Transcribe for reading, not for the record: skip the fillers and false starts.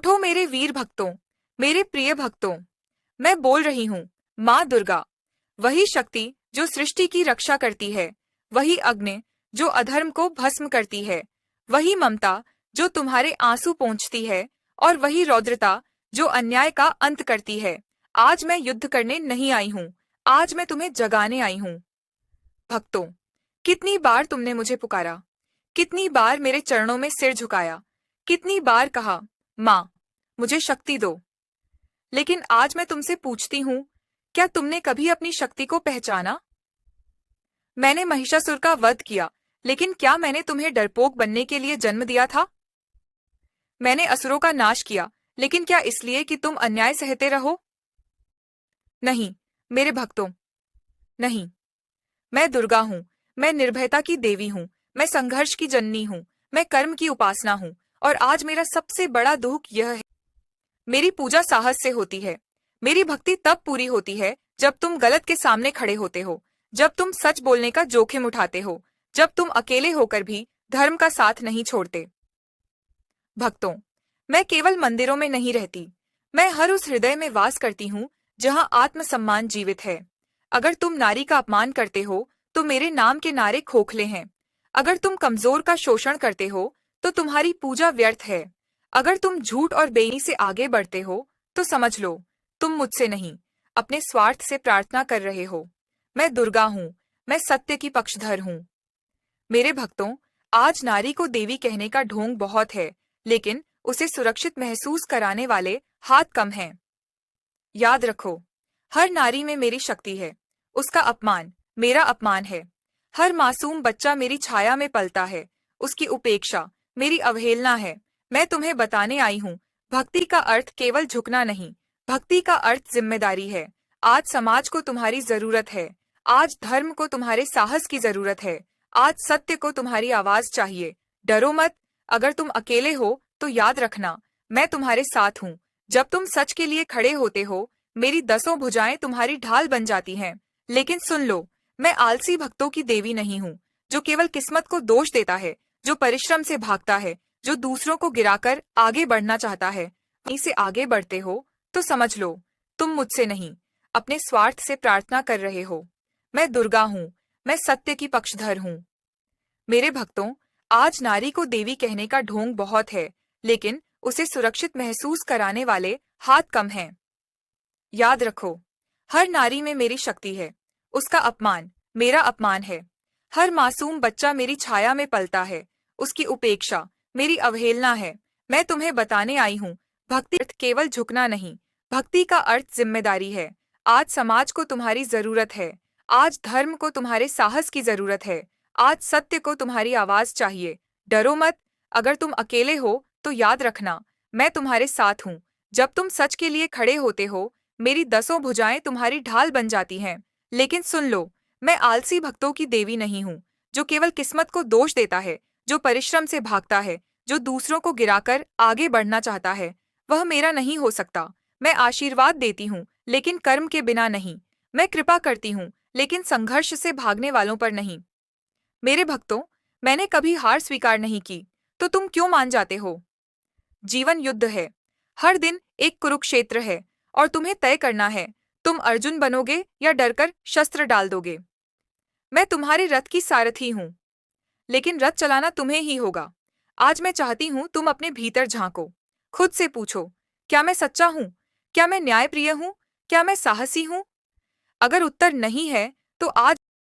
उठो मेरे वीर भक्तों, मेरे प्रिय भक्तों। मैं बोल रही हूँ, माँ दुर्गा, वही शक्ति जो सृष्टि की रक्षा करती है, वही अग्नि जो अधर्म को भस्म करती है, वही ममता जो तुम्हारे आंसू पोंछती है, और वही रौद्रता जो अन्याय का अंत करती है। आज मैं युद्ध करने नहीं आई हूँ, आज मैं तुम्हें जगाने आई हूँ। भक्तों, कितनी बार तुमने मुझे पुकारा, कितनी बार मेरे चरणों में सिर झुकाया, कितनी बार कहा, माँ मुझे शक्ति दो। लेकिन आज मैं तुमसे पूछती हूँ, क्या तुमने कभी अपनी शक्ति को पहचाना? मैंने महिषासुर का वध किया, लेकिन क्या मैंने तुम्हें डरपोक बनने के लिए जन्म दिया था? मैंने असुरों का नाश किया, लेकिन क्या इसलिए कि तुम अन्याय सहते रहो? नहीं मेरे भक्तों, नहीं। मैं दुर्गा हूँ, मैं निर्भयता की देवी हूँ, मैं संघर्ष की जननी हूँ, मैं कर्म की उपासना हूँ। और आज मेरा सबसे बड़ा दुख यह है, मेरी पूजा साहस से होती है। मेरी भक्ति तब पूरी होती है जब तुम गलत के सामने खड़े होते हो, जब तुम सच बोलने का जोखिम उठाते हो, जब तुम अकेले होकर भी धर्म का साथ नहीं छोड़ते। भक्तों, मैं केवल मंदिरों में नहीं रहती, मैं हर उस हृदय में वास करती हूँ जहाँ आत्मसम्मान जीवित है। अगर तुम नारी का अपमान करते हो तो मेरे नाम के नारे खोखले हैं। अगर तुम कमजोर का शोषण करते हो तो तुम्हारी पूजा व्यर्थ है। अगर तुम झूठ और बेईमानी से आगे बढ़ते हो तो समझ लो, तुम मुझसे नहीं, अपने स्वार्थ से प्रार्थना कर रहे हो। मैं दुर्गा हूँ, मैं सत्य की पक्षधर हूँ। मेरे भक्तों, आज नारी को देवी कहने का ढोंग बहुत है, लेकिन उसे सुरक्षित महसूस कराने वाले हाथ कम हैं। याद रखो, हर नारी में मेरी शक्ति है, उसका अपमान मेरा अपमान है। हर मासूम बच्चा मेरी छाया में पलता है, उसकी उपेक्षा मेरी अवहेलना है। मैं तुम्हें बताने आई हूँ, भक्ति का अर्थ केवल झुकना नहीं, भक्ति का अर्थ जिम्मेदारी है। आज समाज को तुम्हारी जरूरत है, आज धर्म को तुम्हारे साहस की जरूरत है, आज सत्य को तुम्हारी आवाज चाहिए। डरो मत, अगर तुम अकेले हो तो याद रखना, मैं तुम्हारे साथ हूँ। जब तुम सच के लिए खड़े होते हो, मेरी 10 भुजाएं तुम्हारी ढाल बन जाती हैं। लेकिन सुन लो, मैं आलसी भक्तों की देवी नहीं हूँ, जो केवल किस्मत को दोष देता है, जो परिश्रम से भागता है, जो दूसरों को गिराकर आगे बढ़ना चाहता है। वहीं से आगे बढ़ते हो तो समझ लो, तुम मुझसे नहीं, अपने स्वार्थ से प्रार्थना कर रहे हो। मैं दुर्गा हूँ, मैं सत्य की पक्षधर हूँ। मेरे भक्तों, आज नारी को देवी कहने का ढोंग बहुत है, लेकिन उसे सुरक्षित महसूस कराने वाले हाथ कम हैं। याद रखो, हर नारी में मेरी शक्ति है, उसका अपमान मेरा अपमान है। हर मासूम बच्चा मेरी छाया में पलता है, उसकी उपेक्षा मेरी अवहेलना है। मैं तुम्हें बताने आई हूँ, भक्ति अर्थ केवल झुकना नहीं, भक्ति का अर्थ जिम्मेदारी है। आज समाज को तुम्हारी जरूरत है, आज धर्म को तुम्हारे साहस की जरूरत है, आज सत्य को तुम्हारी आवाज चाहिए। डरो मत, अगर तुम अकेले हो तो याद रखना, मैं तुम्हारे साथ हूँ। जब तुम सच के लिए खड़े होते हो, मेरी 10 भुजाएं तुम्हारी ढाल बन जाती हैं। लेकिन सुन लो, मैं आलसी भक्तों की देवी नहीं हूँ, जो केवल किस्मत को दोष देता है, जो परिश्रम से भागता है, जो दूसरों को गिराकर आगे बढ़ना चाहता है। वह मेरा नहीं हो सकता। मैं आशीर्वाद देती हूँ, लेकिन कर्म के बिना नहीं। मैं कृपा करती हूँ, लेकिन संघर्ष से भागने वालों पर नहीं। मेरे भक्तों, मैंने कभी हार स्वीकार नहीं की, तो तुम क्यों मान जाते हो? जीवन युद्ध है, हर दिन एक कुरुक्षेत्र है, और तुम्हें तय करना है, तुम अर्जुन बनोगे या डरकर शस्त्र डाल दोगे। मैं तुम्हारे रथ की सारथी हूँ, लेकिन रथ चलाना तुम्हें ही होगा। आज मैं चाहती हूँ तुम अपने भीतर झांको, खुद से पूछो, क्या मैं सच्चा हूँ? क्या मैं न्यायप्रिय हूँ? क्या मैं साहसी हूँ? अगर उत्तर नहीं है, तो आज